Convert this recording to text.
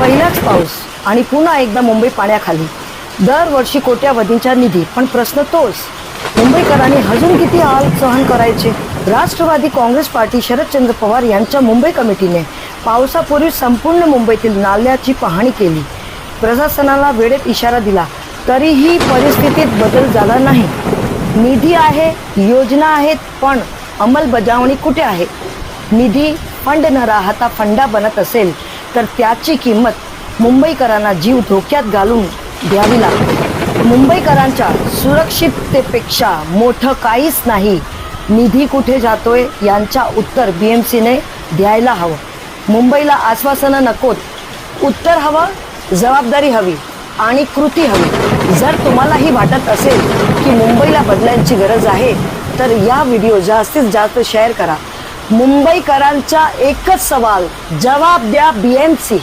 पहिलाच पाऊस आणि पुन्हा एकदा मुंबई पाण्याखाली. दरवर्षी कोट्यावधींचा निधी, पण प्रश्न तोच, मुंबईकरांनी अजून किती हाल सहन करायचे. राष्ट्रवादी काँग्रेस पार्टी शरदचंद्र पवार यांच्या मुंबई कमिटीने पावसापूर्वी संपूर्ण मुंबईतील नाल्याची पाहणी केली. प्रशासनाला वेळेत इशारा दिला, तरीही परिस्थितीत बदल झाला नाही. निधी आहे, योजना आहेत, पण अंमलबजावणी कुठे आहे? निधी फंड न राहता फंडा बनत असेल तर त्याची किंमत मुंबईकरांना जीव धोक्यात घालून द्यावी लागते. मुंबईकरांच्या सुरक्षिततेपेक्षा मोठं काहीच नाही. निधी कुठे जातोय यांचा उत्तर BMCने द्यायला हवं. मुंबईला आश्वासनं नकोत, उत्तर हवं, जबाबदारी हवी आणि कृती हवी. जर तुम्हालाही वाटत असेल की मुंबईला बदलांची गरज आहे तर या व्हिडिओ जास्तीत जास्त शेअर करा. मुंबईकरांचा एकच सवाल, जवाब द्या BMC.